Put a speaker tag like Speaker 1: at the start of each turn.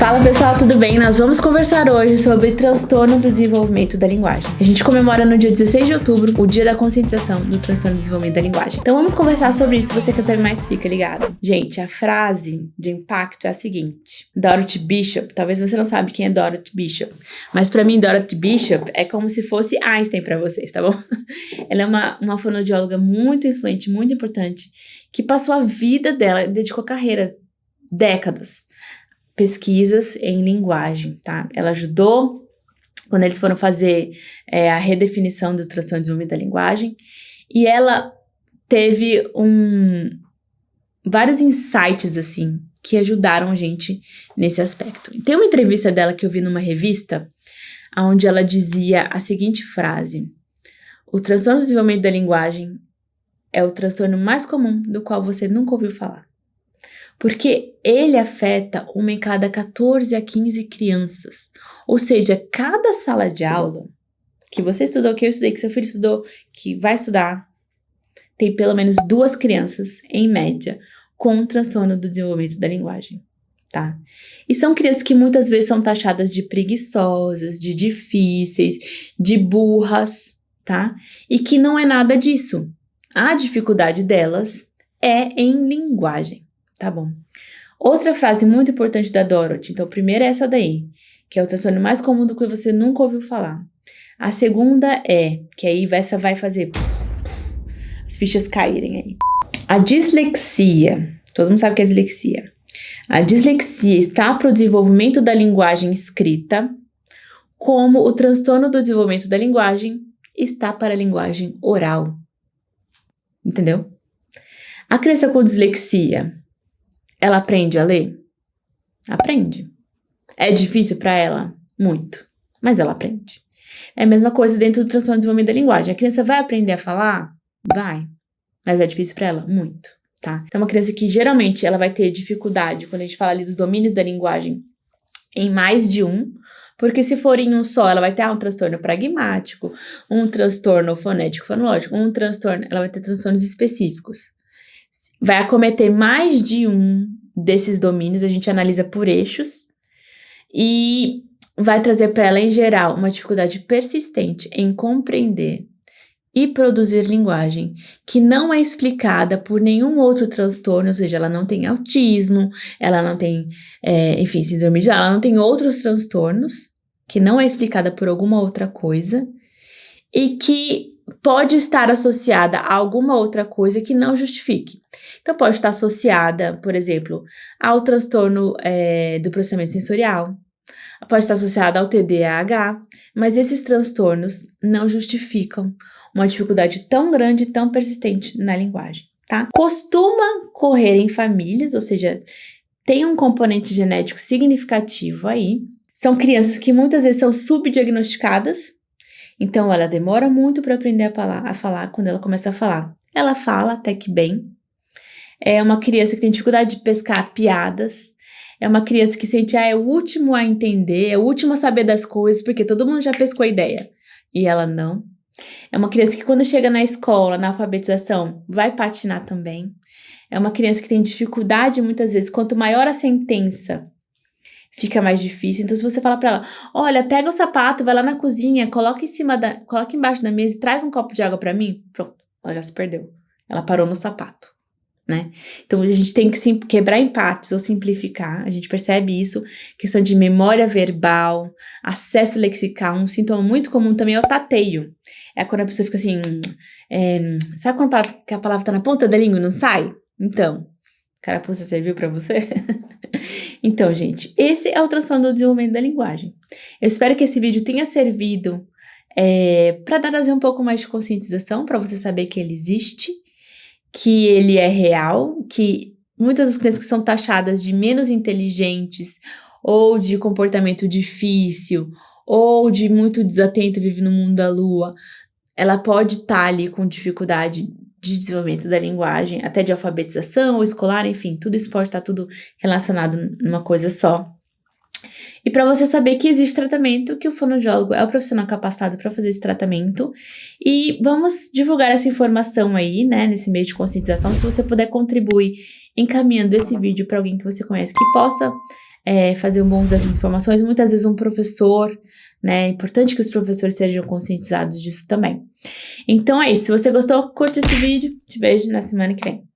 Speaker 1: Fala pessoal, tudo bem? Nós vamos conversar hoje sobre transtorno do desenvolvimento da linguagem. A gente comemora no dia 16 de outubro o dia da conscientização do transtorno do desenvolvimento da linguagem. Então vamos conversar sobre isso, se você quer saber mais, fica ligado. Gente, a frase de impacto é a seguinte. Dorothy Bishop, talvez você não sabe quem é Dorothy Bishop, mas pra mim Dorothy Bishop é como se fosse Einstein pra vocês, tá bom? Ela é uma fonoaudióloga muito influente, muito importante, que passou a vida dela, dedicou a carreira, décadas, pesquisas em linguagem, tá? Ela ajudou quando eles foram fazer a redefinição do transtorno de desenvolvimento da linguagem, e ela teve vários insights, assim, que ajudaram a gente nesse aspecto. E tem uma entrevista dela que eu vi numa revista, onde ela dizia a seguinte frase: o transtorno do desenvolvimento da linguagem é o transtorno mais comum do qual você nunca ouviu falar. Porque ele afeta uma em cada 14 a 15 crianças. Ou seja, cada sala de aula que você estudou, que eu estudei, que seu filho estudou, que vai estudar, tem pelo menos 2 crianças, em média, com transtorno do desenvolvimento da linguagem, tá? E são crianças que muitas vezes são taxadas de preguiçosas, de difíceis, de burras, tá? E que não é nada disso. A dificuldade delas é em linguagem. Tá bom. Outra frase muito importante da Dorothy. Então, a primeira é essa daí, que é o transtorno mais comum do que você nunca ouviu falar. A segunda que aí essa vai fazer as fichas caírem aí. A dislexia. Todo mundo sabe o que é dislexia. A dislexia está para o desenvolvimento da linguagem escrita, como o transtorno do desenvolvimento da linguagem está para a linguagem oral. Entendeu? A criança com dislexia, ela aprende a ler? Aprende. É difícil para ela? Muito. Mas ela aprende. É a mesma coisa dentro do transtorno de desenvolvimento da linguagem. A criança vai aprender a falar? Vai. Mas é difícil para ela? Muito. Tá? Então, uma criança que geralmente ela vai ter dificuldade, quando a gente fala ali dos domínios da linguagem, em mais de um, porque se for em um só, ela vai ter um transtorno pragmático, um transtorno fonético-fonológico, um transtorno, ela vai ter transtornos específicos. Vai acometer mais de um desses domínios, a gente analisa por eixos, e vai trazer para ela, em geral, uma dificuldade persistente em compreender e produzir linguagem, que não é explicada por nenhum outro transtorno, ou seja, ela não tem autismo, ela não tem, síndrome de Down, ela não tem outros transtornos, que não é explicada por alguma outra coisa, e que pode estar associada a alguma outra coisa que não justifique. Então, pode estar associada, por exemplo, ao transtorno do processamento sensorial, pode estar associada ao TDAH, mas esses transtornos não justificam uma dificuldade tão grande e tão persistente na linguagem, tá? Costuma ocorrer em famílias, ou seja, tem um componente genético significativo aí. São crianças que muitas vezes são subdiagnosticadas. Então, ela demora muito para aprender a falar. Quando ela começa a falar, ela fala até que bem. É uma criança que tem dificuldade de pescar piadas. É uma criança que sente, é o último a entender, é o último a saber das coisas, porque todo mundo já pescou a ideia. E ela não. É uma criança que quando chega na escola, na alfabetização, vai patinar também. É uma criança que tem dificuldade, muitas vezes, quanto maior a sentença, fica mais difícil. Então, se você fala pra ela, olha, pega o sapato, vai lá na cozinha, coloca embaixo da mesa e traz um copo de água pra mim, pronto, ela já se perdeu. Ela parou no sapato, né? Então, a gente tem que quebrar empates ou simplificar. A gente percebe isso, questão de memória verbal, acesso lexical. Um sintoma muito comum também é o tateio. É quando a pessoa fica assim, sabe quando a palavra tá na ponta da língua e não sai? Então, carapuça serviu pra você? Então, gente, esse é o transtorno do desenvolvimento da linguagem. Eu espero que esse vídeo tenha servido para trazer um pouco mais de conscientização, para você saber que ele existe, que ele é real, que muitas das crianças que são taxadas de menos inteligentes, ou de comportamento difícil, ou de muito desatento, vive no mundo da lua, ela pode estar ali com dificuldade de desenvolvimento da linguagem, até de alfabetização ou escolar, enfim, tudo isso pode estar tudo relacionado numa coisa só. E para você saber que existe tratamento, que o fonoaudiólogo é o profissional capacitado para fazer esse tratamento, e vamos divulgar essa informação aí, né, nesse mês de conscientização. Se você puder contribuir encaminhando esse vídeo para alguém que você conhece que possa fazer um bom uso dessas informações. Muitas vezes um professor, né? É importante que os professores sejam conscientizados disso também. Então é isso. Se você gostou, curte esse vídeo. Te vejo na semana que vem.